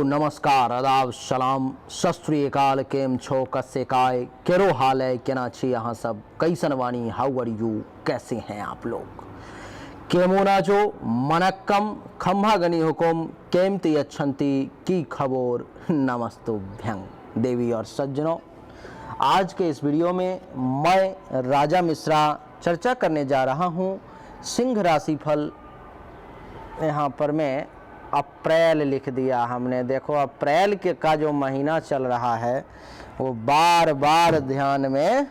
नमस्कार आदाब सलाम सत श्री अकाल केम छो कस्से काय केरो हाल है केना छी यहाँ सब कैसन वानी हाउ आर यू कैसे हैं आप लोग केमोना जो मनक्कम खम्भा गनी हुकुम केमती अच्छंती की खबोर नमस्तुभ्यं देवी और सज्जनों। आज के इस वीडियो में मैं राजा मिश्रा चर्चा करने जा रहा हूँ सिंह राशि फल। यहाँ पर मैं अप्रैल लिख दिया हमने, देखो अप्रैल के का जो महीना चल रहा है वो बार बार ध्यान में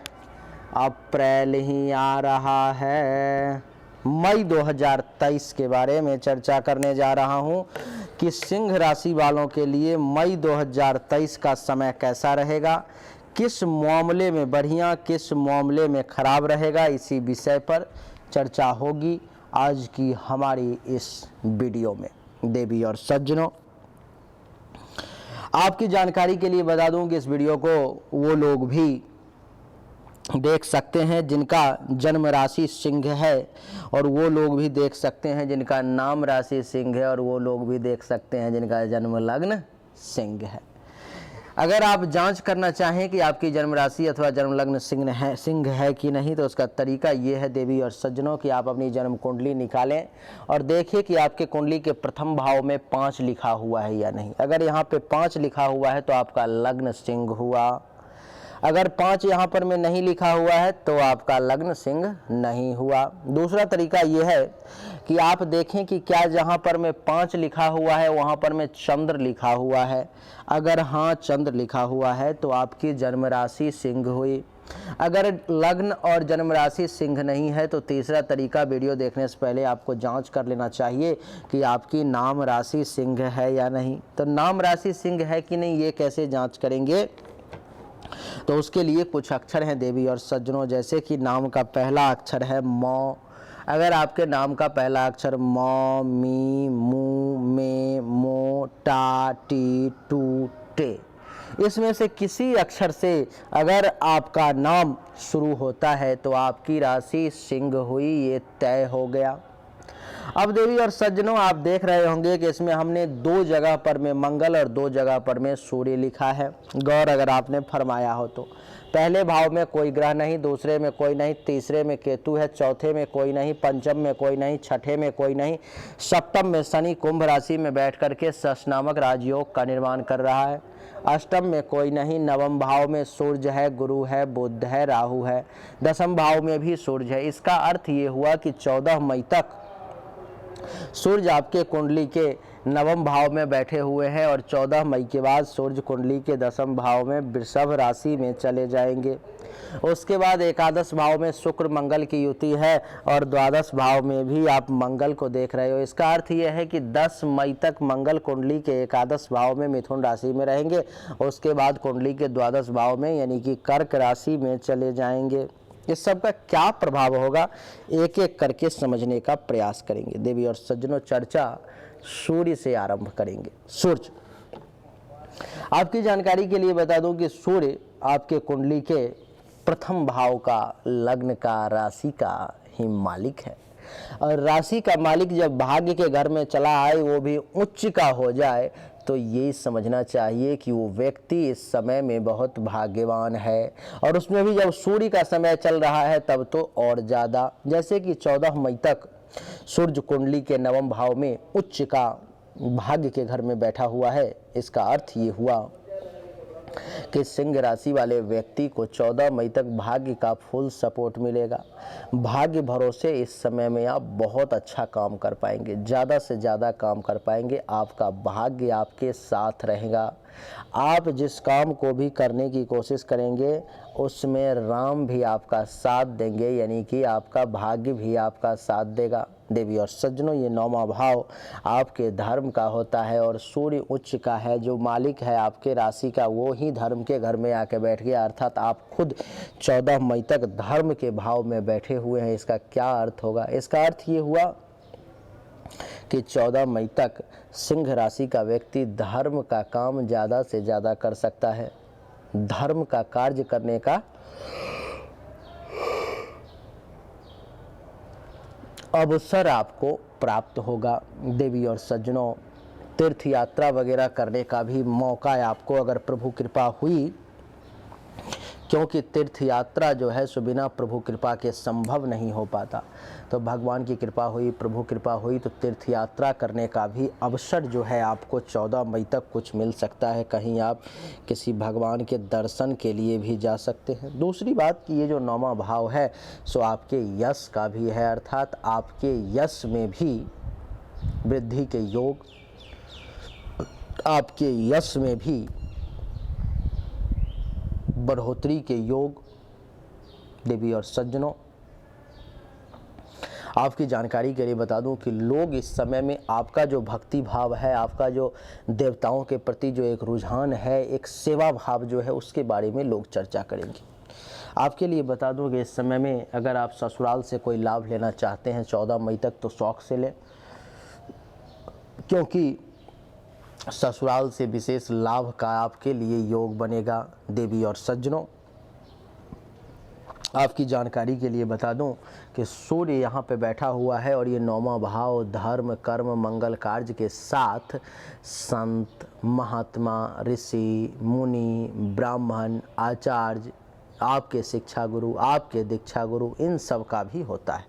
अप्रैल ही आ रहा है। मई 2023 के बारे में चर्चा करने जा रहा हूँ कि सिंह राशि वालों के लिए मई 2023 का समय कैसा रहेगा, किस मामले में बढ़िया किस मामले में खराब रहेगा, इसी विषय पर चर्चा होगी आज की हमारी इस वीडियो में। देवी और सज्जनों, आपकी जानकारी के लिए बता दूं कि इस वीडियो को वो लोग भी देख सकते हैं जिनका जन्म राशि सिंह है, और वो लोग भी देख सकते हैं जिनका नाम राशि सिंह है, और वो लोग भी देख सकते हैं जिनका जन्म लग्न सिंह है। अगर आप जांच करना चाहें कि आपकी जन्म राशि अथवा जन्म लग्न सिंह है कि नहीं, तो उसका तरीका ये है देवी और सज्जनों कि आप अपनी जन्म कुंडली निकालें और देखिए कि आपके कुंडली के प्रथम भाव में 5 लिखा हुआ है या नहीं। अगर यहाँ पे 5 लिखा हुआ है तो आपका लग्न सिंह हुआ, अगर 5 यहाँ पर में नहीं लिखा हुआ है तो आपका लग्न सिंह नहीं हुआ। दूसरा तरीका यह है कि आप देखें कि क्या जहाँ पर में 5 लिखा हुआ है वहाँ पर में चंद्र लिखा हुआ है। अगर हाँ चंद्र लिखा हुआ है तो आपकी जन्म राशि सिंह हुई। अगर लग्न और जन्म राशि सिंह नहीं है तो तीसरा तरीका, वीडियो देखने से पहले आपको जांच कर लेना चाहिए कि आपकी नाम राशि सिंह है या नहीं। तो नाम राशि सिंह है कि नहीं ये कैसे जांच करेंगे, तो उसके लिए कुछ अक्षर हैं देवी और सज्जनों, जैसे कि नाम का पहला अक्षर है मौ। अगर आपके नाम का पहला अक्षर मौ, मी, मू, मे, मो, टा, टी, टू, टे, इसमें से किसी अक्षर से अगर आपका नाम शुरू होता है तो आपकी राशि सिंह हुई, ये तय हो गया। अब देवी और सज्जनों, आप देख रहे होंगे कि इसमें हमने 2 जगह पर में मंगल और 2 जगह पर में सूर्य लिखा है। गौर अगर आपने फरमाया हो तो पहले भाव में कोई ग्रह नहीं, दूसरे में कोई नहीं, तीसरे में केतु है, चौथे में कोई नहीं, पंचम में कोई नहीं, छठे में कोई नहीं, सप्तम में शनि कुंभ राशि में बैठ करके शश नामक राजयोग का निर्माण कर रहा है। अष्टम में कोई नहीं, नवम भाव में सूर्य है, गुरु है, बुध है, राहु है, दसम भाव में भी सूर्य है। इसका अर्थ ये हुआ कि 14 मई तक सूर्य आपके कुंडली के नवम भाव में बैठे हुए हैं और 14 मई के बाद सूर्य कुंडली के 10वें भाव में वृषभ राशि में चले जाएंगे। उसके बाद एकादश भाव में शुक्र मंगल की युति है और द्वादश भाव में भी आप मंगल को देख रहे हो। इसका अर्थ यह है कि 10 मई तक मंगल कुंडली के एकादश भाव में मिथुन राशि में रहेंगे, उसके बाद कुंडली के द्वादश भाव में यानी कि कर्क राशि में चले जाएंगे। इस सब का क्या प्रभाव होगा एक एक करके समझने का प्रयास करेंगे। देवी और सज्जनों, चर्चा सूर्य से आरंभ करेंगे। सूर्य, आपकी जानकारी के लिए बता दूं कि सूर्य आपके कुंडली के प्रथम भाव का, लग्न का, राशि का ही मालिक है। और राशि का मालिक जब भाग्य के घर में चला आए, वो भी उच्च का हो जाए, तो ये समझना चाहिए कि वो व्यक्ति इस समय में बहुत भाग्यवान है। और उसमें भी जब सूर्य का समय चल रहा है तब तो और ज़्यादा। जैसे कि 14 मई तक सूर्य कुंडली के नवम भाव में उच्च का भाग्य के घर में बैठा हुआ है। इसका अर्थ ये हुआ कि सिंह राशि वाले व्यक्ति को 14 मई तक भाग्य का फुल सपोर्ट मिलेगा। भाग्य भरोसे इस समय में आप बहुत अच्छा काम कर पाएंगे, ज़्यादा से ज़्यादा काम कर पाएंगे। आपका भाग्य आपके साथ रहेगा। आप जिस काम को भी करने की कोशिश करेंगे उसमें राम भी आपका साथ देंगे, यानी कि आपका भाग्य भी आपका साथ देगा। देवी और सज्जनों, ये 9वां भाव आपके धर्म का होता है और सूर्य उच्च का है। जो मालिक है आपके राशि का वो ही धर्म के घर में आके बैठ गया, अर्थात आप खुद 14 मई तक धर्म के भाव में बैठे हुए हैं। इसका क्या अर्थ होगा? इसका अर्थ ये हुआ कि 14 मई तक सिंह राशि का व्यक्ति धर्म का काम ज़्यादा से ज़्यादा कर सकता है। धर्म का कार्य करने का अवसर आपको प्राप्त होगा। देवी और सज्जनों, तीर्थ यात्रा वगैरह करने का भी मौका है आपको, अगर प्रभु कृपा हुई, क्योंकि तीर्थ यात्रा जो है सो बिना प्रभु कृपा के संभव नहीं हो पाता। तो भगवान की कृपा हुई, प्रभु कृपा हुई तो तीर्थ यात्रा करने का भी अवसर जो है आपको 14 मई तक कुछ मिल सकता है। कहीं आप किसी भगवान के दर्शन के लिए भी जा सकते हैं। दूसरी बात कि ये जो 9वां भाव है सो आपके यश का भी है, अर्थात आपके यश में भी वृद्धि के योग, आपके यश में भी बढ़ोतरी के योग। देवी और सज्जनों, आपकी जानकारी के लिए बता दूं कि लोग इस समय में आपका जो भक्ति भाव है, आपका जो देवताओं के प्रति जो एक रुझान है, एक सेवा भाव जो है, उसके बारे में लोग चर्चा करेंगे। आपके लिए बता दूं कि इस समय में अगर आप ससुराल से कोई लाभ लेना चाहते हैं 14 मई तक तो शौक से लें, क्योंकि ससुराल से विशेष लाभ का आपके लिए योग बनेगा। देवी और सज्जनों, आपकी जानकारी के लिए बता दूं कि सूर्य यहाँ पे बैठा हुआ है और ये 9वां भाव धर्म, कर्म, मंगल कार्य के साथ संत, महात्मा, ऋषि, मुनि, ब्राह्मण, आचार्य, आपके शिक्षा गुरु, आपके दीक्षा गुरु, इन सब का भी होता है।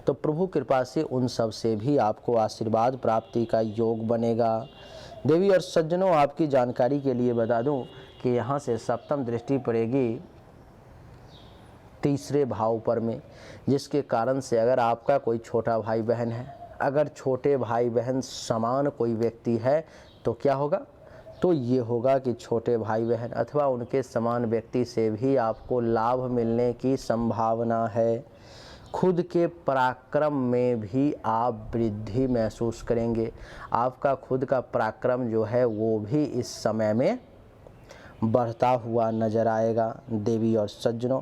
तो प्रभु कृपा से उन सब से भी आपको आशीर्वाद प्राप्ति का योग बनेगा। देवी और सज्जनों, आपकी जानकारी के लिए बता दूं कि यहाँ से सप्तम दृष्टि पड़ेगी तीसरे भाव पर में, जिसके कारण से अगर आपका कोई छोटा भाई बहन है, अगर छोटे भाई बहन समान कोई व्यक्ति है तो क्या होगा, तो ये होगा कि छोटे भाई बहन अथवा उनके समान व्यक्ति से भी आपको लाभ मिलने की संभावना है। खुद के पराक्रम में भी आप वृद्धि महसूस करेंगे। आपका खुद का पराक्रम जो है वो भी इस समय में बढ़ता हुआ नजर आएगा। देवी और सज्जनों,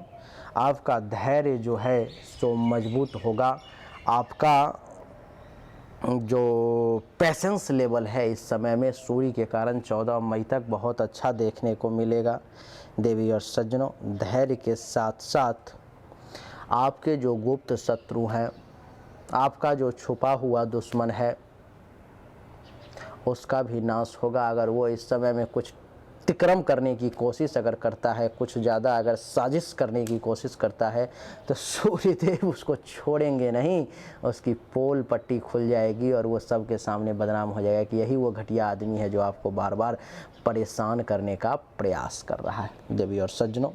आपका धैर्य जो है सो मजबूत होगा। आपका जो पेशेंस लेवल है इस समय में सूर्य के कारण 14 मई तक बहुत अच्छा देखने को मिलेगा। देवी और सज्जनों, धैर्य के साथ साथ आपके जो गुप्त शत्रु हैं, आपका जो छुपा हुआ दुश्मन है, उसका भी नाश होगा। अगर वो इस समय में कुछ तिक्रम करने की कोशिश अगर करता है, कुछ ज़्यादा अगर साजिश करने की कोशिश करता है, तो सूर्यदेव उसको छोड़ेंगे नहीं, उसकी पोल पट्टी खुल जाएगी और वो सबके सामने बदनाम हो जाएगा कि यही वो घटिया आदमी है जो आपको बार बार परेशान करने का प्रयास कर रहा है। देवी और सज्जनों,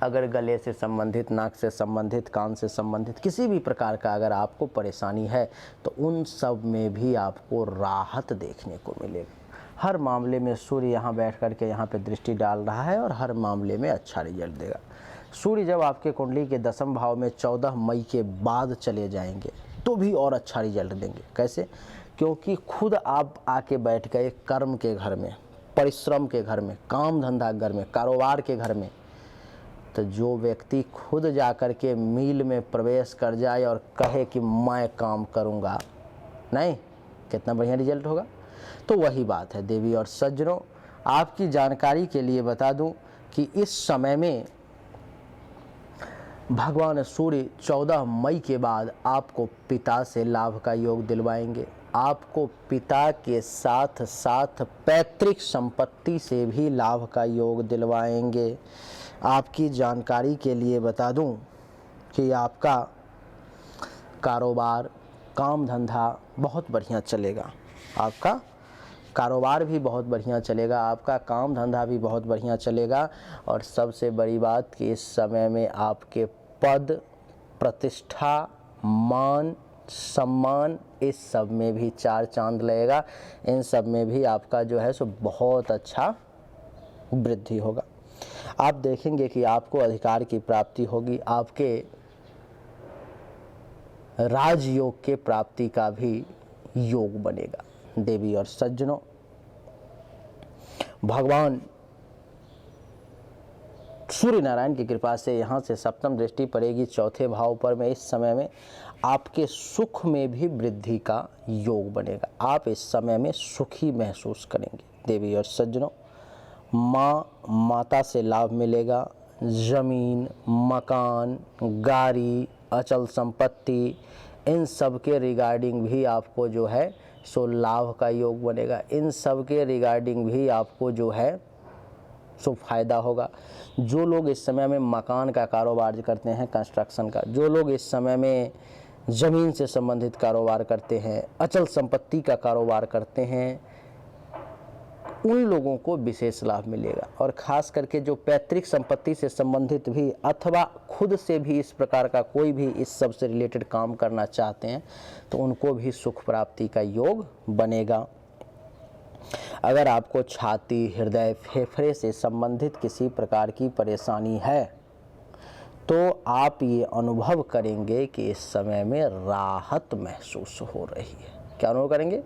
अगर गले से संबंधित, नाक से संबंधित, कान से संबंधित किसी भी प्रकार का अगर आपको परेशानी है तो उन सब में भी आपको राहत देखने को मिलेगा। हर मामले में सूर्य यहाँ बैठ कर के यहाँ पे दृष्टि डाल रहा है और हर मामले में अच्छा रिजल्ट देगा। सूर्य जब आपके कुंडली के 10वें भाव में 14 मई के बाद चले जाएंगे तो भी और अच्छा रिजल्ट देंगे। कैसे? क्योंकि खुद आप आके बैठ गए कर्म के घर में, परिश्रम के घर में, काम धंधा के घर में, कारोबार के घर में। तो जो व्यक्ति खुद जाकर के मील में प्रवेश कर जाए और कहे कि मैं काम करूँगा, नहीं, कितना बढ़िया रिजल्ट होगा। तो वही बात है। देवी और सज्जनों, आपकी जानकारी के लिए बता दूं कि इस समय में भगवान सूर्य 14 मई के बाद आपको पिता से लाभ का योग दिलवाएंगे। आपको पिता के साथ साथ पैतृक संपत्ति से भी लाभ का योग दिलवाएंगे। आपकी जानकारी के लिए बता दूं कि आपका कारोबार, काम धंधा बहुत बढ़िया चलेगा। आपका कारोबार भी बहुत बढ़िया चलेगा, आपका काम धंधा भी बहुत बढ़िया चलेगा। और सबसे बड़ी बात कि इस समय में आपके पद, प्रतिष्ठा, मान, सम्मान, इस सब में भी 4 चांद लगेगा। इन सब में भी आपका जो है सो बहुत अच्छा वृद्धि होगा। आप देखेंगे कि आपको अधिकार की प्राप्ति होगी, आपके राजयोग के प्राप्ति का भी योग बनेगा। देवी और सज्जनों, भगवान सूर्य नारायण की कृपा से यहाँ से सप्तम दृष्टि पड़ेगी 4थे भाव पर में। इस समय में आपके सुख में भी वृद्धि का योग बनेगा। आप इस समय में सुखी महसूस करेंगे। देवी और सज्जनों, माता से लाभ मिलेगा। जमीन, मकान, गाड़ी, अचल संपत्ति, इन सब के रिगार्डिंग भी आपको जो है सो लाभ का योग बनेगा। इन सब के रिगार्डिंग भी आपको जो है सो फायदा होगा। जो लोग इस समय में मकान का कारोबार करते हैं, कंस्ट्रक्शन का, जो लोग इस समय में ज़मीन से संबंधित कारोबार करते हैं, अचल संपत्ति का कारोबार करते हैं, उन लोगों को विशेष लाभ मिलेगा। और ख़ास करके जो पैतृक संपत्ति से संबंधित भी अथवा खुद से भी इस प्रकार का कोई भी इस सब से रिलेटेड काम करना चाहते हैं तो उनको भी सुख प्राप्ति का योग बनेगा। अगर आपको छाती, हृदय, फेफड़े से संबंधित किसी प्रकार की परेशानी है तो आप ये अनुभव करेंगे कि इस समय में राहत महसूस हो रही है। क्या अनुभव करेंगे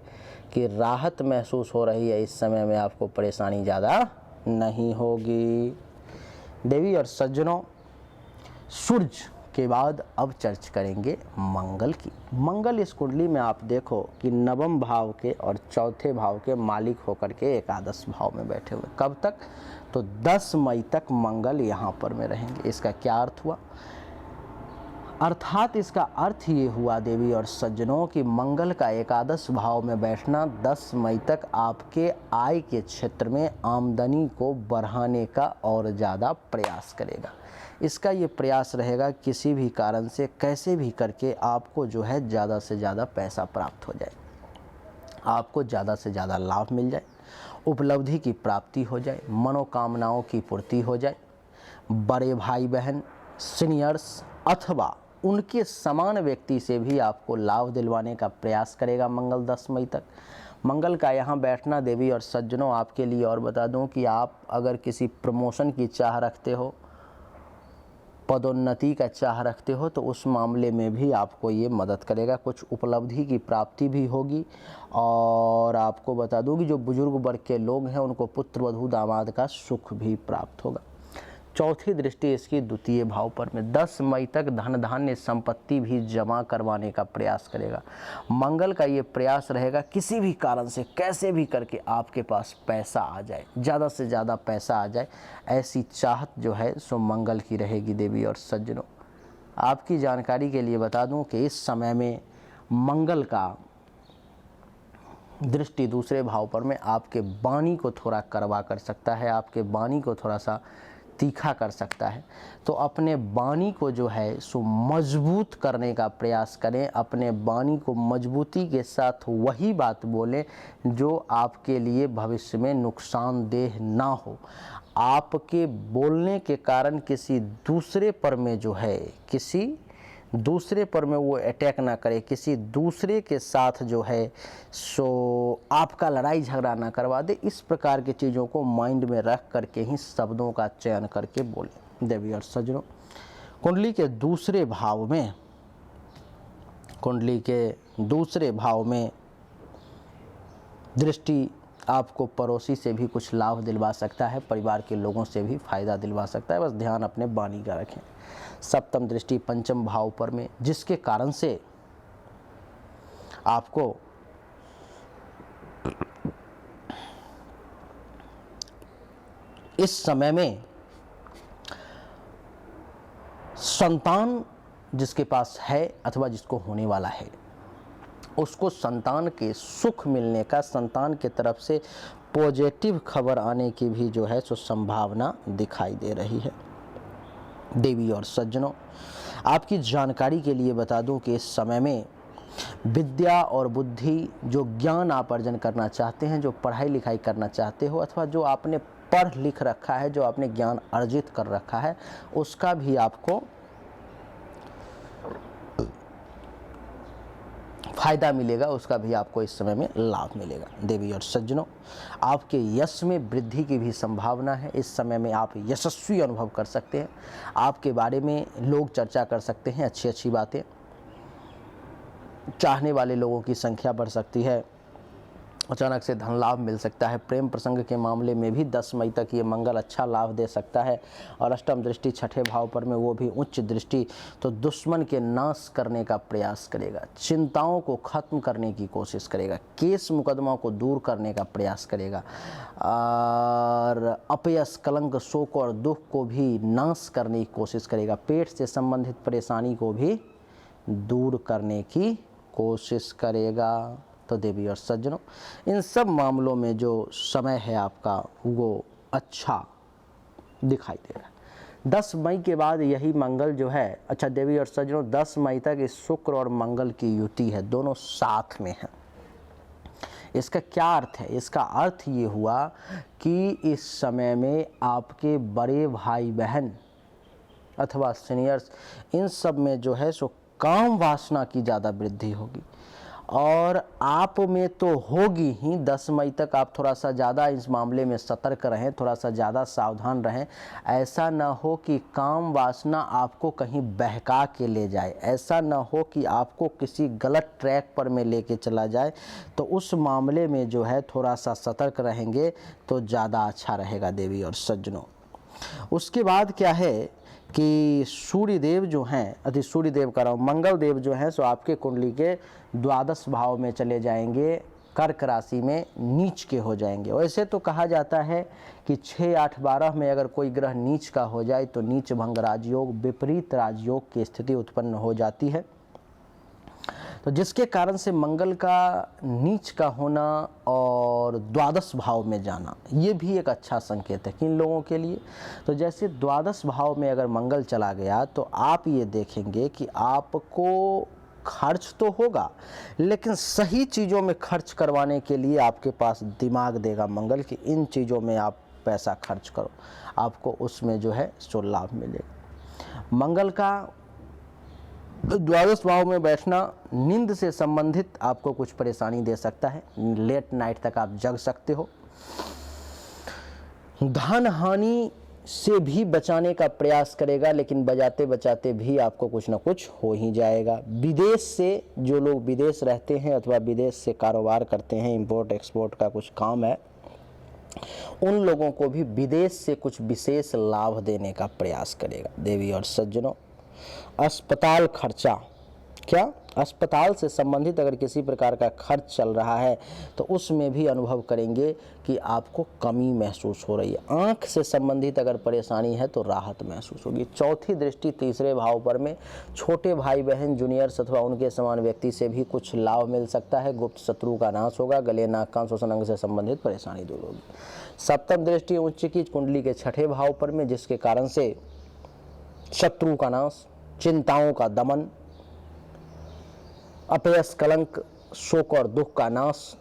कि राहत महसूस हो रही है। इस समय में आपको परेशानी ज़्यादा नहीं होगी। देवी और सज्जनों, सूर्य के बाद अब चर्चा करेंगे मंगल की। मंगल इस कुंडली में आप देखो कि नवम भाव के और चौथे भाव के मालिक होकर के एकादश भाव में बैठे हुए। कब तक? तो 10 मई तक मंगल यहाँ पर में रहेंगे। इसका क्या अर्थ हुआ? अर्थात इसका अर्थ ये हुआ देवी और सज्जनों कि मंगल का एकादश भाव में बैठना 10 मई तक आपके आय के क्षेत्र में आमदनी को बढ़ाने का और ज़्यादा प्रयास करेगा। इसका ये प्रयास रहेगा किसी भी कारण से कैसे भी करके आपको जो है ज़्यादा से ज़्यादा पैसा प्राप्त हो जाए, आपको ज़्यादा से ज़्यादा लाभ मिल जाए, उपलब्धि की प्राप्ति हो जाए, मनोकामनाओं की पूर्ति हो जाए। बड़े भाई बहन, सीनियर्स अथवा उनके समान व्यक्ति से भी आपको लाभ दिलवाने का प्रयास करेगा मंगल 10 मई तक। मंगल का यहाँ बैठना देवी और सज्जनों आपके लिए, और बता दूं कि आप अगर किसी प्रमोशन की चाह रखते हो, पदोन्नति का चाह रखते हो, तो उस मामले में भी आपको ये मदद करेगा। कुछ उपलब्धि की प्राप्ति भी होगी। और आपको बता दूं कि जो बुजुर्ग वर्ग के लोग हैं उनको पुत्र वधू दामाद का सुख भी प्राप्त होगा। चौथी दृष्टि इसकी द्वितीय भाव पर में 10 मई तक धन धान्य संपत्ति भी जमा करवाने का प्रयास करेगा। मंगल का ये प्रयास रहेगा किसी भी कारण से कैसे भी करके आपके पास पैसा आ जाए, ज़्यादा से ज़्यादा पैसा आ जाए, ऐसी चाहत जो है सो मंगल की रहेगी। देवी और सज्जनों, आपकी जानकारी के लिए बता दूं कि इस समय में मंगल का दृष्टि दूसरे भाव पर में आपके वाणी को थोड़ा कड़वा कर सकता है, आपके वाणी को थोड़ा सा तीखा कर सकता है। तो अपने वाणी को जो है सो मजबूत करने का प्रयास करें। अपने वाणी को मजबूती के साथ वही बात बोलें जो आपके लिए भविष्य में नुकसानदेह ना हो। आपके बोलने के कारण किसी दूसरे पर में जो है, किसी दूसरे पर में वो अटैक ना करे, किसी दूसरे के साथ जो है सो आपका लड़ाई झगड़ा ना करवा दे। इस प्रकार की चीज़ों को माइंड में रख करके ही शब्दों का चयन करके बोलें। देवी और सज्जनों, कुंडली के दूसरे भाव में दृष्टि आपको पड़ोसी से भी कुछ लाभ दिलवा सकता है, परिवार के लोगों से भी फायदा दिलवा सकता है। बस ध्यान अपने वाणी का रखें। सप्तम दृष्टि पंचम भाव पर में, जिसके कारण से आपको इस समय में संतान जिसके पास है अथवा जिसको होने वाला है, उसको संतान के सुख मिलने का, संतान के तरफ से पॉजिटिव खबर आने की भी जो है सो संभावना दिखाई दे रही है। देवी और सज्जनों, आपकी जानकारी के लिए बता दूं कि इस समय में विद्या और बुद्धि, जो ज्ञान आप अर्जन करना चाहते हैं, जो पढ़ाई लिखाई करना चाहते हो, अथवा जो आपने पढ़ लिख रखा है, जो आपने ज्ञान अर्जित कर रखा है, उसका भी आपको फायदा मिलेगा, उसका भी आपको इस समय में लाभ मिलेगा। देवी और सज्जनों, आपके यश में वृद्धि की भी संभावना है। इस समय में आप यशस्वी अनुभव कर सकते हैं। आपके बारे में लोग चर्चा कर सकते हैं, अच्छी अच्छी बातें। चाहने वाले लोगों की संख्या बढ़ सकती है। अचानक से धन लाभ मिल सकता है। प्रेम प्रसंग के मामले में भी 10 मई तक ये मंगल अच्छा लाभ दे सकता है। और अष्टम दृष्टि छठे भाव पर में, वो भी उच्च दृष्टि, तो दुश्मन के नाश करने का प्रयास करेगा, चिंताओं को खत्म करने की कोशिश करेगा, केस मुकदमा को दूर करने का प्रयास करेगा, और अपयश, कलंक, शोक और दुख को भी नाश करने की कोशिश करेगा। पेट से संबंधित परेशानी को भी दूर करने की कोशिश करेगा। तो देवी और सज्जनों, इन सब मामलों में जो समय है आपका वो अच्छा दिखाई दे रहा है। 10 मई के बाद यही मंगल जो है, अच्छा देवी और सज्जनों, 10 मई तक इस शुक्र और मंगल की युति है, दोनों साथ में हैं। इसका क्या अर्थ है? इसका अर्थ ये हुआ कि इस समय में आपके बड़े भाई बहन अथवा सीनियर्स, इन सब में जो है सो काम वासना की ज़्यादा वृद्धि होगी, और आप में तो होगी ही। 10 मई तक आप थोड़ा सा ज़्यादा इस मामले में सतर्क रहें, थोड़ा सा ज़्यादा सावधान रहें। ऐसा ना हो कि काम वासना आपको कहीं बहका के ले जाए, ऐसा ना हो कि आपको किसी गलत ट्रैक पर में लेके चला जाए। तो उस मामले में जो है थोड़ा सा सतर्क रहेंगे तो ज़्यादा अच्छा रहेगा देवी और सज्जनों। उसके बाद क्या है कि सूर्य देव जो हैं, सूर्य देव का रहा हूँ, मंगल देव जो हैं सो आपके कुंडली के द्वादश भाव में चले जाएंगे, कर्क राशि में नीच के हो जाएंगे। वैसे तो कहा जाता है कि 6, 8, 12 में अगर कोई ग्रह नीच का हो जाए तो नीच भंग राजयोग, विपरीत राजयोग की स्थिति उत्पन्न हो जाती है। तो जिसके कारण से मंगल का नीच का होना और द्वादश भाव में जाना, ये भी एक अच्छा संकेत है किन लोगों के लिए। तो जैसे द्वादश भाव में अगर मंगल चला गया तो आप ये देखेंगे कि आपको खर्च तो होगा, लेकिन सही चीज़ों में खर्च करवाने के लिए आपके पास दिमाग देगा मंगल कि इन चीज़ों में आप पैसा खर्च करो, आपको उसमें जो है सो लाभ मिलेगा। मंगल का द्वादश भाव में बैठना नींद से संबंधित आपको कुछ परेशानी दे सकता है, लेट नाइट तक आप जग सकते हो। धन हानि से भी बचाने का प्रयास करेगा, लेकिन बचाते बचाते भी आपको कुछ ना कुछ हो ही जाएगा। विदेश से जो लोग विदेश रहते हैं अथवा विदेश से कारोबार करते हैं, इंपोर्ट एक्सपोर्ट का कुछ काम है, उन लोगों को भी विदेश से कुछ विशेष लाभ देने का प्रयास करेगा देवी और सज्जनों। अस्पताल खर्चा, क्या अस्पताल से संबंधित अगर किसी प्रकार का खर्च चल रहा है तो उसमें भी अनुभव करेंगे कि आपको कमी महसूस हो रही है। आँख से संबंधित अगर परेशानी है तो राहत महसूस होगी। चौथी दृष्टि तीसरे भाव पर में छोटे भाई बहन, जूनियर्स अथवा उनके समान व्यक्ति से भी कुछ लाभ मिल सकता है। गुप्त शत्रु का नाश होगा। गले, नाक, कान, श्वसन अंग से संबंधित परेशानी दूर होगी। सप्तम दृष्टि उच्च की कुंडली के छठे भाव पर में, जिसके कारण से शत्रु का नाश, चिंताओं का दमन, अपयश, कलंक, शोक और दुख का नाश,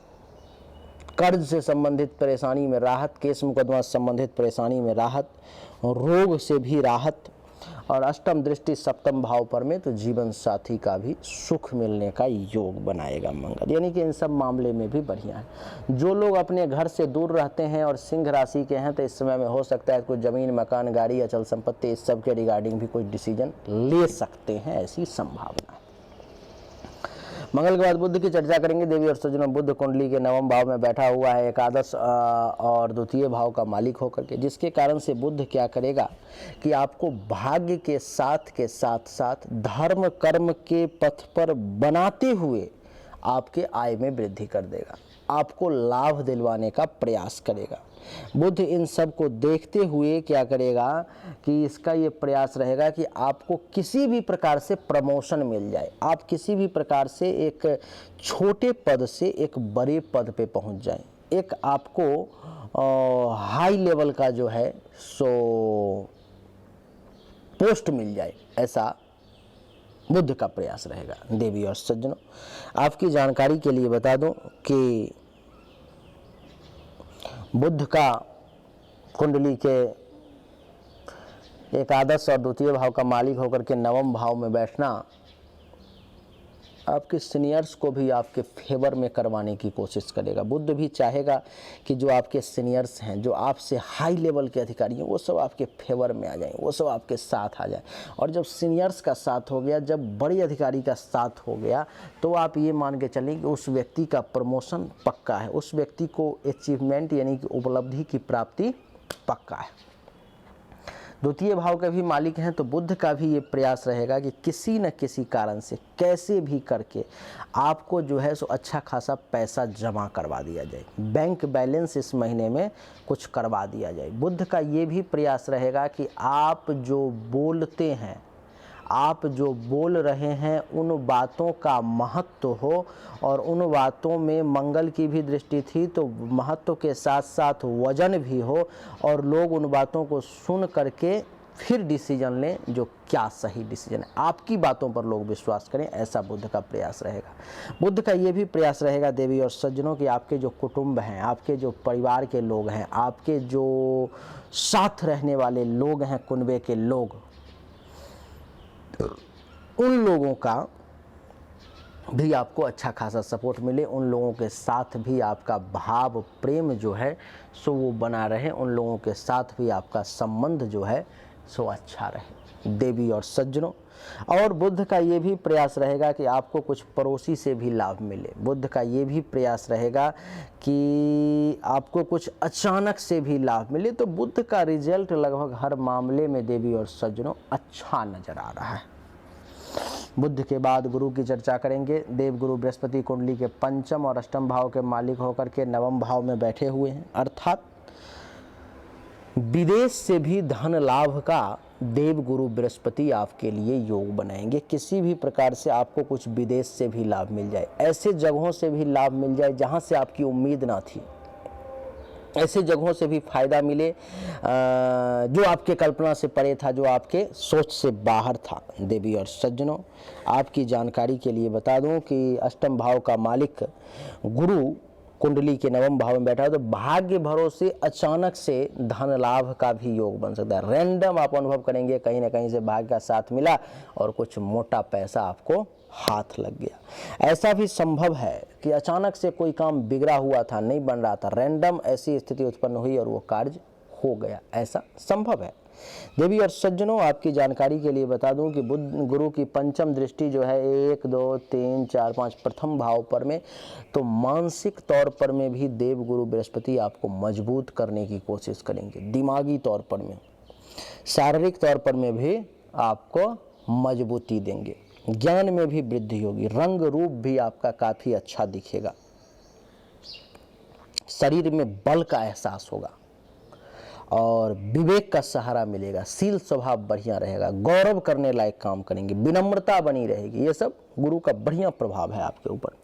कर्ज से संबंधित परेशानी में राहत, केस मुकदमा से संबंधित परेशानी में राहत, रोग से भी राहत। और अष्टम दृष्टि सप्तम भाव पर में तो जीवन साथी का भी सुख मिलने का योग बनाएगा मंगल, यानी कि इन सब मामले में भी बढ़िया है। जो लोग अपने घर से दूर रहते हैं और सिंह राशि के हैं तो इस समय में हो सकता है कुछ जमीन, मकान, गाड़ी, अचल संपत्ति, इस सब के रिगार्डिंग भी कुछ डिसीजन ले सकते हैं, ऐसी संभावना है। मंगल के बाद बुध की चर्चा करेंगे देवी और सज्जनों। बुध कुंडली के नवम भाव में बैठा हुआ है, एकादश और द्वितीय भाव का मालिक होकर के, जिसके कारण से बुध क्या करेगा कि आपको भाग्य के साथ साथ धर्म कर्म के पथ पर बनाते हुए आपके आय में वृद्धि कर देगा, आपको लाभ दिलवाने का प्रयास करेगा। बुध इन सब को देखते हुए क्या करेगा कि इसका ये प्रयास रहेगा कि आपको किसी भी प्रकार से प्रमोशन मिल जाए, आप किसी भी प्रकार से एक छोटे पद से एक बड़े पद पे पहुंच जाएं, एक आपको हाई लेवल का जो है सो पोस्ट मिल जाए, ऐसा बुध का प्रयास रहेगा देवी और सज्जनों। आपकी जानकारी के लिए बता दूं कि बुध का कुंडली के एकादश और द्वितीय भाव का मालिक होकर के नवम भाव में बैठना आपके सीनियर्स को भी आपके फेवर में करवाने की कोशिश करेगा। बुध भी चाहेगा कि जो आपके सीनियर्स हैं, जो आपसे हाई लेवल के अधिकारी हैं, वो सब आपके फेवर में आ जाएं, वो सब आपके साथ आ जाएं। और जब सीनियर्स का साथ हो गया, जब बड़े अधिकारी का साथ हो गया, तो आप ये मान के चलें कि उस व्यक्ति का प्रमोशन पक्का है, उस व्यक्ति को अचीवमेंट यानी कि उपलब्धि की प्राप्ति पक्का है। द्वितीय भाव के भी मालिक हैं तो बुध का भी ये प्रयास रहेगा कि किसी न किसी कारण से कैसे भी करके आपको जो है सो अच्छा खासा पैसा जमा करवा दिया जाए, बैंक बैलेंस इस महीने में कुछ करवा दिया जाए। बुध का ये भी प्रयास रहेगा कि आप जो बोलते हैं, आप जो बोल रहे हैं उन बातों का महत्व हो, और उन बातों में मंगल की भी दृष्टि थी तो महत्व के साथ साथ वजन भी हो, और लोग उन बातों को सुन करके फिर डिसीजन लें जो क्या सही डिसीजन है। आपकी बातों पर लोग विश्वास करें, ऐसा बुद्ध का प्रयास रहेगा। बुद्ध का ये भी प्रयास रहेगा देवी और सज्जनों कि आपके जो कुटुंब हैं, आपके जो परिवार के लोग हैं, आपके जो साथ रहने वाले लोग हैं, कुनबे के लोग, उन लोगों का भी आपको अच्छा खासा सपोर्ट मिले, उन लोगों के साथ भी आपका भाव प्रेम जो है सो वो बना रहे, उन लोगों के साथ भी आपका संबंध जो है सो अच्छा रहे देवी और सज्जनों। और बुद्ध का ये भी प्रयास रहेगा कि आपको कुछ पड़ोसी से भी लाभ मिले। बुद्ध का ये भी प्रयास रहेगा कि आपको कुछ अचानक से भी लाभ मिले। तो बुद्ध का रिजल्ट लगभग हर मामले में देवी और सज्जनों अच्छा नजर आ रहा है। बुद्ध के बाद गुरु की चर्चा करेंगे। देवगुरु बृहस्पति कुंडली के पंचम और अष्टम भाव के मालिक होकर के नवम भाव में बैठे हुए हैं, अर्थात विदेश से भी धन लाभ का देवगुरु बृहस्पति आपके लिए योग बनाएंगे। किसी भी प्रकार से आपको कुछ विदेश से भी लाभ मिल जाए, ऐसे जगहों से भी लाभ मिल जाए जहां से आपकी उम्मीद ना थी, ऐसे जगहों से भी फायदा मिले जो आपके कल्पना से परे था, जो आपके सोच से बाहर था। देवी और सज्जनों, आपकी जानकारी के लिए बता दूं कि अष्टम भाव का मालिक गुरु कुंडली के नवम भाव में बैठा है, तो भाग्य भरोसे अचानक से धन लाभ का भी योग बन सकता है। रैंडम आप अनुभव करेंगे कहीं ना कहीं से भाग्य का साथ मिला और कुछ मोटा पैसा आपको हाथ लग गया। ऐसा भी संभव है कि अचानक से कोई काम बिगड़ा हुआ था, नहीं बन रहा था, रैंडम ऐसी स्थिति उत्पन्न हुई और वो कार्य हो गया, ऐसा संभव है। देवी और सज्जनों, आपकी जानकारी के लिए बता दूं कि बुद्ध गुरु की पंचम दृष्टि जो है 1 2 3 4 5 प्रथम भाव पर में, तो मानसिक तौर पर में भी देव गुरु बृहस्पति आपको मजबूत करने की कोशिश करेंगे। दिमागी तौर पर में, शारीरिक तौर पर में भी आपको मजबूती देंगे। ज्ञान में भी वृद्धि होगी, रंग रूप भी आपका काफी अच्छा दिखेगा, शरीर में बल का एहसास होगा और विवेक का सहारा मिलेगा। शील स्वभाव बढ़िया रहेगा, गौरव करने लायक काम करेंगे, विनम्रता बनी रहेगी। ये सब गुरु का बढ़िया प्रभाव है आपके ऊपर।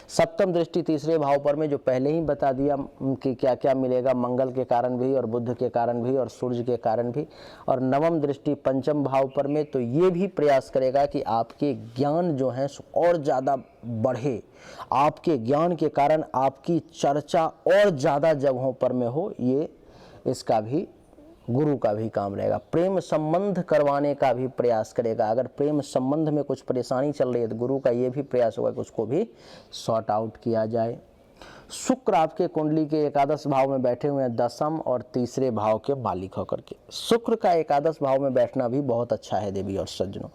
सप्तम दृष्टि तीसरे भाव पर में, जो पहले ही बता दिया कि क्या क्या मिलेगा, मंगल के कारण भी और बुध के कारण भी और सूर्य के कारण भी। और नवम दृष्टि पंचम भाव पर में, तो ये भी प्रयास करेगा कि आपके ज्ञान जो है और ज़्यादा बढ़े, आपके ज्ञान के कारण आपकी चर्चा और ज़्यादा जगहों पर में हो। ये इसका भी गुरु का भी काम रहेगा। प्रेम संबंध करवाने का भी प्रयास करेगा। अगर प्रेम संबंध में कुछ परेशानी चल रही है तो गुरु का ये भी प्रयास होगा कि उसको भी सॉर्ट आउट किया जाए। शुक्र आपके कुंडली के एकादश भाव में बैठे हुए हैं, दसम और तीसरे भाव के मालिक होकर के। शुक्र का एकादश भाव में बैठना भी बहुत अच्छा है देवी और सज्जनों।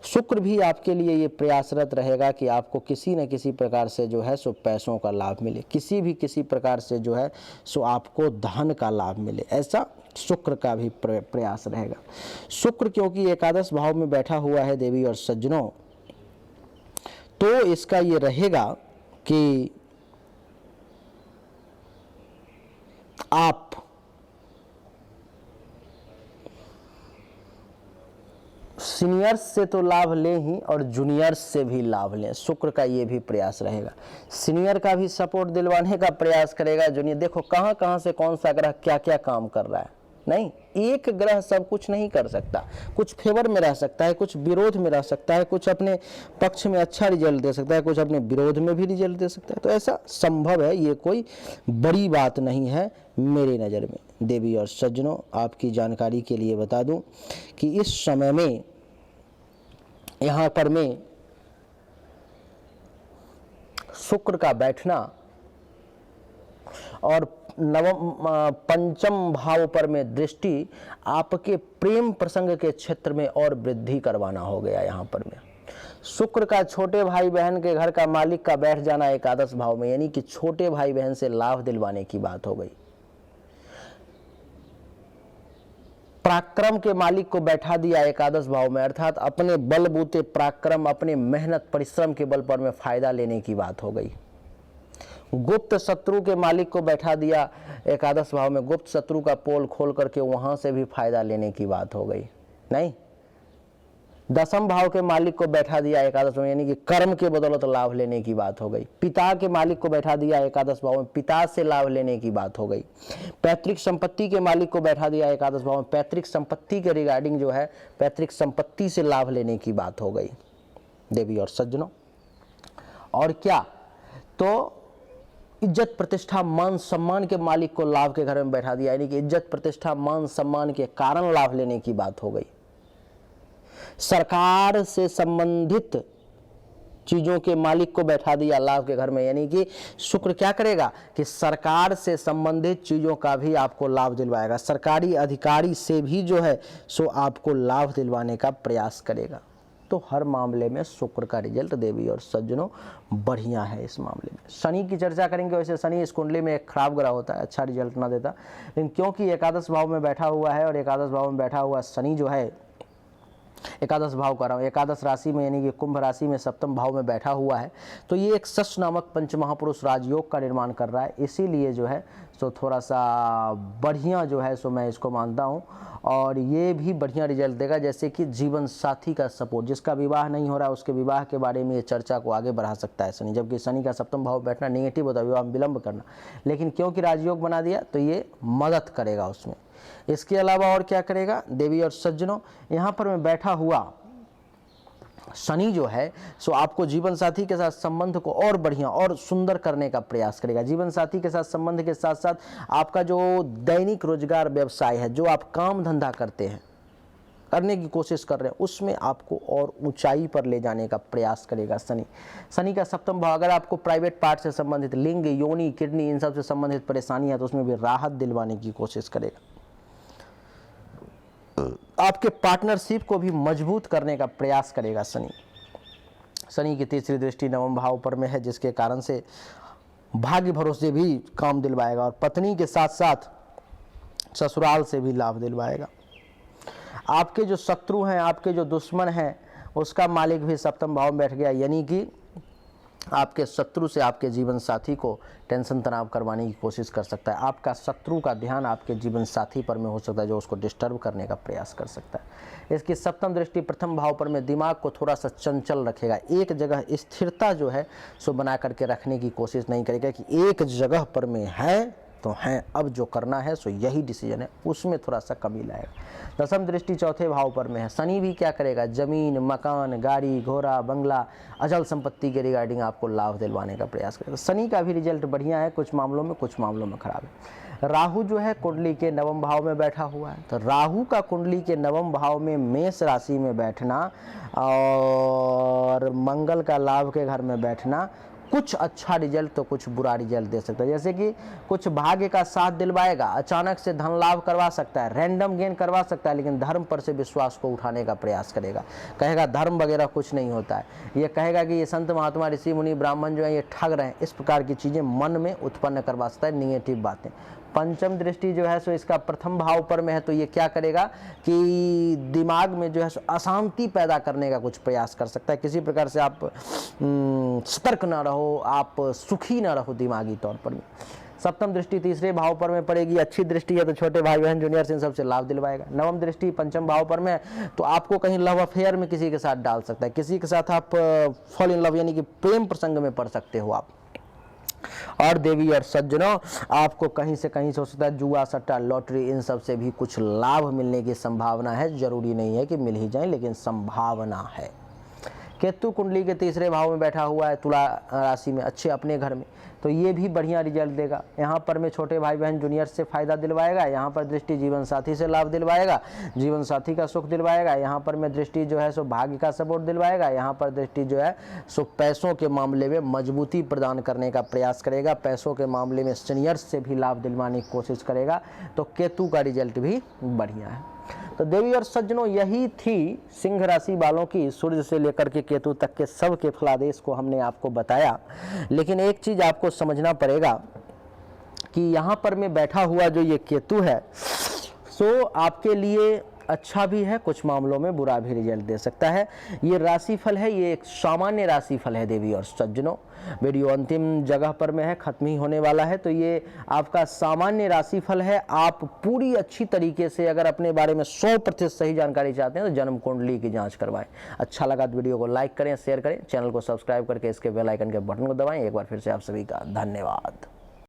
शुक्र भी आपके लिए ये प्रयासरत रहेगा कि आपको किसी न किसी प्रकार से जो है सो पैसों का लाभ मिले, किसी प्रकार से जो है सो आपको धन का लाभ मिले, ऐसा शुक्र का भी प्रयास रहेगा। शुक्र क्योंकि एकादश भाव में बैठा हुआ है देवी और सज्जनों, तो इसका ये रहेगा कि आप सीनियर्स से तो लाभ लें ही और जूनियर्स से भी लाभ लें। शुक्र का ये भी प्रयास रहेगा। सीनियर का भी सपोर्ट दिलवाने का प्रयास करेगा। जूनियर देखो कहां कहां से कौन सा ग्रह क्या क्या काम कर रहा है। नहीं, एक ग्रह सब कुछ नहीं कर सकता। कुछ फेवर में रह सकता है, कुछ विरोध में रह सकता है, कुछ अपने पक्ष में अच्छा रिजल्ट दे सकता है, कुछ अपने विरोध में भी रिजल्ट दे सकता है। तो ऐसा संभव है, ये कोई बड़ी बात नहीं है मेरी नज़र में। देवी और सज्जनों, आपकी जानकारी के लिए बता दूं कि इस समय में यहाँ पर में शुक्र का बैठना और पंचम भाव पर में दृष्टि आपके प्रेम प्रसंग के क्षेत्र में और वृद्धि करवाना हो गया। यहाँ पर में शुक्र का छोटे भाई बहन के घर का मालिक का बैठ जाना एकादश भाव में, यानी कि छोटे भाई बहन से लाभ दिलवाने की बात हो गई। पराक्रम के मालिक को बैठा दिया एकादश भाव में, अर्थात अपने बलबूते पराक्रम, अपने मेहनत परिश्रम के बल पर में फायदा लेने की बात हो गई। गुप्त शत्रु के मालिक को बैठा दिया एकादश भाव में, गुप्त शत्रु का पोल खोल करके वहां से भी फायदा लेने की बात हो गई। नहीं, दसम भाव के मालिक को बैठा दिया एकादश में, यानी कि कर्म के बदौलत लाभ लेने की बात हो गई। पिता के मालिक को बैठा दिया एकादश भाव में, पिता से लाभ लेने की बात हो गई। पैतृक संपत्ति के मालिक को बैठा दिया एकादश भाव में, पैतृक संपत्ति के रिगार्डिंग जो है पैतृक संपत्ति से लाभ लेने की बात हो गई देवी और सज्जनों। और क्या, तो इज्जत प्रतिष्ठा मान सम्मान के मालिक को लाभ के घर में बैठा दिया, यानी कि इज्जत प्रतिष्ठा मान सम्मान के कारण लाभ लेने की बात हो गई। सरकार से संबंधित चीजों के मालिक को बैठा दिया लाभ के घर में, यानी कि शुक्र क्या करेगा कि सरकार से संबंधित चीजों का भी आपको लाभ दिलवाएगा, सरकारी अधिकारी से भी जो है सो आपको लाभ दिलवाने का प्रयास करेगा। तो हर मामले में शुक्र का रिजल्ट देवी और सज्जनों बढ़िया है। इस मामले में शनि की चर्चा करेंगे। वैसे शनि इस कुंडली में एक खराब ग्रह होता है, अच्छा रिजल्ट ना देता, लेकिन क्योंकि एकादश भाव में बैठा हुआ है और एकादश भाव में बैठा हुआ शनि जो है, एकादश भाव कर रहा हूँ, एकादश राशि में यानी कि कुंभ राशि में सप्तम भाव में बैठा हुआ है, तो ये एक शश नामक पंचमहापुरुष राजयोग का निर्माण कर रहा है। इसीलिए जो है सो थोड़ा सा बढ़िया जो है सो मैं इसको मानता हूँ, और ये भी बढ़िया रिजल्ट देगा। जैसे कि जीवन साथी का सपोर्ट, जिसका विवाह नहीं हो रहा है उसके विवाह के बारे में ये चर्चा को आगे बढ़ा सकता है शनि, जबकि शनि का सप्तम भाव बैठना नेगेटिव होता है, विवाह में विलंब करना, लेकिन क्योंकि राजयोग बना दिया तो ये मदद करेगा उसमें। इसके अलावा और क्या करेगा देवी और सज्जनों, यहाँ पर मैं बैठा हुआ शनि जो है सो आपको जीवन साथी के साथ संबंध को और बढ़िया और सुंदर करने का प्रयास करेगा। जीवन साथी के साथ संबंध के साथ साथ आपका जो दैनिक रोजगार व्यवसाय है, जो आप काम धंधा करते हैं, करने की कोशिश कर रहे हैं, उसमें आपको और ऊंचाई पर ले जाने का प्रयास करेगा शनि। शनि का सप्तम भाव अगर आपको प्राइवेट पार्ट से संबंधित, लिंग, योनि, किडनी, इन सब से संबंधित परेशानी है तो उसमें भी राहत दिलवाने की कोशिश करेगा। आपके पार्टनरशिप को भी मजबूत करने का प्रयास करेगा शनि। शनि की तीसरी दृष्टि नवम भाव पर में है, जिसके कारण से भाग्य भरोसे भी काम दिलवाएगा और पत्नी के साथ साथ ससुराल से भी लाभ दिलवाएगा। आपके जो शत्रु हैं, आपके जो दुश्मन हैं, उसका मालिक भी सप्तम भाव में बैठ गया, यानी कि आपके शत्रु से आपके जीवन साथी को टेंशन तनाव करवाने की कोशिश कर सकता है। आपका शत्रु का ध्यान आपके जीवन साथी पर में हो सकता है, जो उसको डिस्टर्ब करने का प्रयास कर सकता है। इसकी सप्तम दृष्टि प्रथम भाव पर में दिमाग को थोड़ा सा चंचल रखेगा, एक जगह स्थिरता जो है सो बना करके रखने की कोशिश नहीं करेगा कि एक जगह पर में है तो हैं, अब जो करना है सो यही डिसीजन है, उसमें थोड़ा सा कमी लाएगा। दसम दृष्टि चौथे भाव पर में है। शनि भी क्या करेगा, जमीन, मकान, गाड़ी, घोड़ा, बंगला, अचल संपत्ति के रिगार्डिंग आपको लाभ दिलवाने का प्रयास करेगा। शनि का भी रिजल्ट बढ़िया है, कुछ मामलों में, कुछ मामलों में खराब है। राहु जो है कुंडली के नवम भाव में बैठा हुआ है, तो राहु का कुंडली के नवम भाव में मेष राशि में बैठना और मंगल का लाभ के घर में बैठना कुछ अच्छा रिजल्ट तो कुछ बुरा रिजल्ट दे सकता है। जैसे कि कुछ भाग्य का साथ दिलवाएगा, अचानक से धन लाभ करवा सकता है, रैंडम गेन करवा सकता है, लेकिन धर्म पर से विश्वास को उठाने का प्रयास करेगा। कहेगा धर्म वगैरह कुछ नहीं होता है, ये कहेगा कि ये संत महात्मा ऋषि मुनि ब्राह्मण जो है ये ठग रहे हैं, इस प्रकार की चीज़ें मन में उत्पन्न करवा सकता है, निगेटिव बातें। पंचम दृष्टि जो है सो इसका प्रथम भाव पर में है, तो ये क्या करेगा कि दिमाग में जो है सो अशांति पैदा करने का कुछ प्रयास कर सकता है। किसी प्रकार से आप सतर्क ना रहो, आप सुखी ना रहो दिमागी तौर पर भी। सप्तम दृष्टि तीसरे भाव पर में पड़ेगी, अच्छी दृष्टि है तो छोटे भाई बहन जूनियर इन सबसे लाभ दिलवाएगा। नवम दृष्टि पंचम भाव पर में तो आपको कहीं लव अफेयर में किसी के साथ डाल सकता है, किसी के साथ आप फॉल इन लव यानी कि प्रेम प्रसंग में पड़ सकते हो आप। और देवी और सज्जनों, आपको कहीं से हो सकता है जुआ, सट्टा, लॉटरी, इन सब से भी कुछ लाभ मिलने की संभावना है। जरूरी नहीं है कि मिल ही जाए, लेकिन संभावना है। केतु कुंडली के तीसरे भाव में बैठा हुआ है तुला राशि में, अच्छे अपने घर में, तो ये भी बढ़िया रिजल्ट देगा। यहाँ पर में छोटे भाई बहन जूनियर से फायदा दिलवाएगा, यहाँ पर दृष्टि जीवन साथी से लाभ दिलवाएगा, जीवन साथी का सुख दिलवाएगा, यहाँ पर में दृष्टि जो है सो भाग्य का सपोर्ट दिलवाएगा, यहाँ पर दृष्टि जो है सो पैसों के मामले में मजबूती प्रदान करने का प्रयास करेगा, पैसों के मामले में सीनियर्स से भी लाभ दिलवाने की कोशिश करेगा। तो केतु का रिजल्ट भी बढ़िया है। तो देवी और सज्जनों, यही थी सिंह राशि वालों की सूर्य से लेकर के केतु तक के सब के फलादेश को हमने आपको बताया। लेकिन एक चीज आपको समझना पड़ेगा कि यहाँ पर में बैठा हुआ जो ये केतु है सो आपके लिए अच्छा भी है, कुछ मामलों में बुरा भी रिजल्ट दे सकता है। ये राशिफल है, ये एक सामान्य राशिफल है देवी और सज्जनों। वीडियो अंतिम जगह पर में है, खत्म ही होने वाला है, तो ये आपका सामान्य राशिफल है। आप पूरी अच्छी तरीके से अगर अपने बारे में 100% सही जानकारी चाहते हैं तो जन्म कुंडली की जांच करवाएं। अच्छा लगा तो वीडियो को लाइक करें, शेयर करें, चैनल को सब्सक्राइब करके इसके बेल आइकन के बटन को दबाएं। एक बार फिर से आप सभी का धन्यवाद।